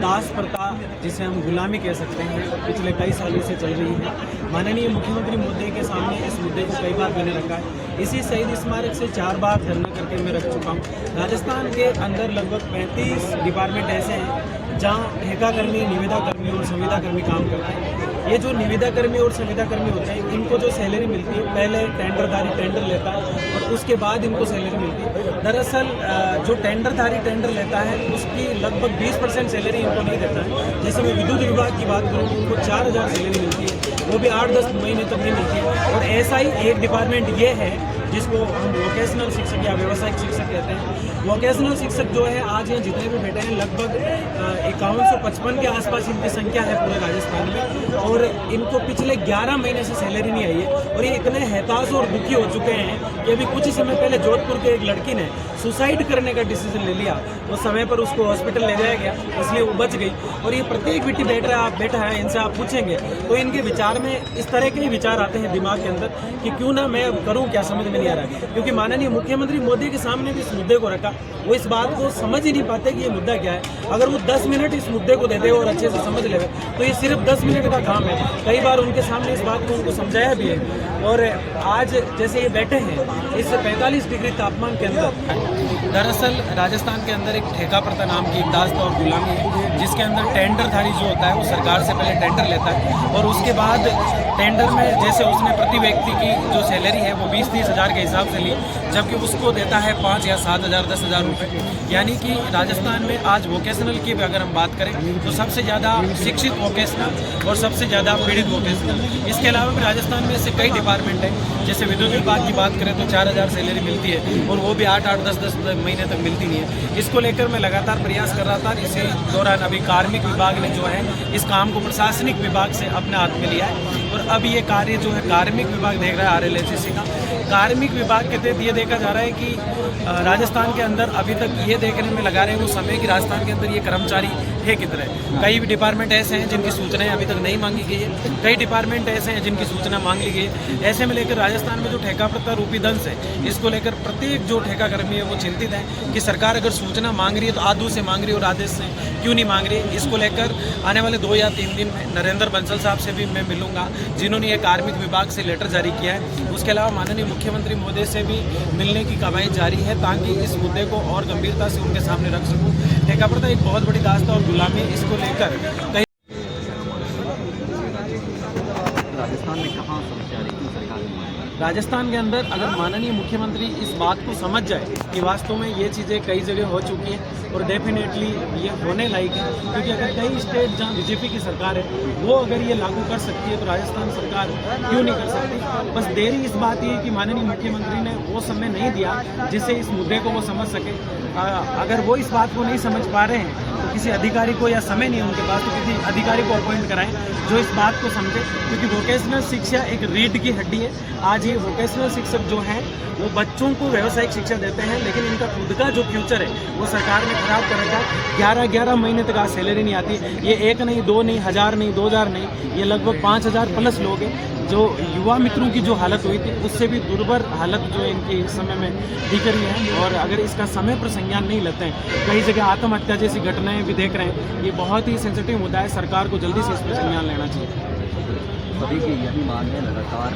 दास प्रथा, जिसे हम गुलामी कह सकते हैं, पिछले कई सालों से चल रही है। माननीय मुख्यमंत्री मोदी के सामने इस मुद्दे को कई बार मैंने रखा है। इसी शहीद स्मारक से 4 बार धरना करके मैं रख चुका हूँ। राजस्थान के अंदर लगभग 35 डिपार्टमेंट ऐसे हैं जहाँ ठेका कर्मी, निविदा कर्मी और संविदा कर्मी काम करते हैं। ये जो निविदा कर्मी और संविदा कर्मी होते हैं, इनको जो सैलरी मिलती है, पहले टेंडरधारी टेंडर लेता है और उसके बाद इनको सैलरी मिलती है। दरअसल जो टेंडरधारी टेंडर लेता है उसकी लगभग 20% सैलरी इनको नहीं देता है। जैसे मैं विद्युत विभाग की बात करूँ, उनको 4000 सैलरी मिलती है, वो भी 8-10 महीने तक नहीं मिलती है। और ऐसा ही एक डिपार्टमेंट ये है जिसको हम वोकेशनल शिक्षक या व्यावसायिक शिक्षक कहते हैं। वोकेशनल शिक्षक जो है, आज यहाँ जितने भी बैठे हैं लगभग 5155 के आसपास इनकी संख्या है पूरे राजस्थान में, और इनको पिछले 11 महीने से सैलरी नहीं आई है। और ये इतने हताश और दुखी हो चुके हैं कि अभी कुछ ही समय पहले जोधपुर के एक लड़की ने सुसाइड करने का डिसीजन ले लिया। वो समय पर उसको हॉस्पिटल ले जाया गया, इसलिए वो बच गई। और ये प्रत्येक बेटी बैठा है, इनसे आप पूछेंगे तो इनके विचार में इस तरह के ही विचार आते हैं दिमाग के अंदर कि क्यों ना मैं अब करूँ, क्या समझ में नहीं आ रहा है। क्योंकि माननीय मुख्यमंत्री मोदी के सामने भी इस मुद्दे को रखा, वो इस बात को समझ ही नहीं पाते कि ये मुद्दा क्या है। अगर वो 10 मिनट इस मुद्दे को देते और अच्छे से समझ ले तो ये सिर्फ 10 मिनट का काम है। कई बार उनके सामने इस बात को उनको समझाया भी है। और आज जैसे ये बैठे हैं इस 45 डिग्री तापमान के अंदर, दरअसल राजस्थान के अंदर एक ठेका प्रथा नाम की एक दास और गुलामी है, जिसके अंदर टेंडरधारी जो होता है वो सरकार से पहले टेंडर लेता है और उसके बाद टेंडर में जैसे उसने प्रति व्यक्ति की जो सैलरी है वो 20-30 हज़ार के हिसाब से ली, जबकि उसको देता है 5 या 7 हज़ार 10 हज़ार रुपये। यानी कि राजस्थान में आज वोकेशनल की अगर हम बात करें तो सबसे ज़्यादा शिक्षित वोकेशनल और सबसे ज़्यादा पीड़ित वोकेशनल। इसके अलावा भी राजस्थान में ऐसे कई डिपार्टमेंट हैं, जैसे विद्युत विभाग की बात करें तो 4000 सैलरी मिलती है और वो भी 8-8, 10-10 महीने तक मिलती नहीं है। इसको लेकर मैं लगातार प्रयास कर रहा था। इसी दौरान अभी कार्मिक विभाग ने जो है इस काम को प्रशासनिक विभाग से अपने हाथ में लिया है और अब ये कार्य जो है कार्मिक विभाग देख रहा है RLHSC का। कार्मिक विभाग के तहत ये देखा जा रहा है कि राजस्थान के अंदर अभी तक ये देखने में लगा रहे हैं वो समय कि राजस्थान के अंदर ये कर्मचारी है कितने। कई डिपार्टमेंट ऐसे हैं जिनकी सूचनाएं अभी तक नहीं मांगी गई है, कई डिपार्टमेंट ऐसे हैं जिनकी सूचना मांग ली गई है। ऐसे में लेकर राजस्थान में जो ठेका प्रथा रूपी दंश है, इसको लेकर प्रत्येक जो ठेका कर्मी है वो चिंतित है कि सरकार अगर सूचना मांग रही है तो आधु से मांग रही है और आदेश से क्यों नहीं मांग रही है। इसको लेकर आने वाले 2 या 3 दिन में नरेंद्र बंसल साहब से भी मैं मिलूंगा, जिन्होंने ये कार्मिक विभाग से लेटर जारी किया है। उसके अलावा माननीय मुख्यमंत्री महोदय से भी मिलने की कवायद जारी है ताकि इस मुद्दे को और गंभीरता से उनके सामने रख सकूं। ठेका प्रथा एक बहुत बड़ी दास्ता और गुलामी, इसको लेकर कई राजस्थान में कहाँ समस्या रही थी सरकार में? राजस्थान के अंदर अगर माननीय मुख्यमंत्री इस बात को समझ जाए कि वास्तव में ये चीज़ें कई जगह हो चुकी हैं और डेफिनेटली ये होने लायक है, क्योंकि अगर कई स्टेट जहाँ बीजेपी की सरकार है वो अगर ये लागू कर सकती है तो राजस्थान सरकार क्यों नहीं कर सकती। बस देरी इस बात ये कि माननीय मुख्यमंत्री ने वो समय नहीं दिया जिससे इस मुद्दे को वो समझ सके। अगर वो इस बात को नहीं समझ पा रहे हैं तो किसी अधिकारी को, या समय नहीं है उनके पास, तो किसी अधिकारी को अपॉइंट कराएं जो इस बात को समझे। क्योंकि वोकेशनल शिक्षा एक रीढ़ की हड्डी है। आज ये वोकेशनल शिक्षक जो हैं वो बच्चों को व्यावसायिक शिक्षा देते हैं, लेकिन इनका खुद का जो फ्यूचर है वो सरकार ने खराब कर रखा है। 11-11 महीने तक आज सैलरी नहीं आती। ये 1 नहीं, 2 नहीं, 1000 नहीं, 2000 नहीं, ये लगभग 5000 प्लस लोग हैं। जो युवा मित्रों की जो हालत हुई थी उससे भी दुर्भर हालत जो इनकी इस समय में दिख रही है। और अगर इसका समय पर संज्ञान नहीं लेते हैं, कई जगह आत्महत्या जैसी घटनाएं भी देख रहे हैं। ये बहुत ही सेंसिटिव मुद्दा है, सरकार को जल्दी से इस पर संज्ञान लेना चाहिए। सभी की यही मांग है, लगातार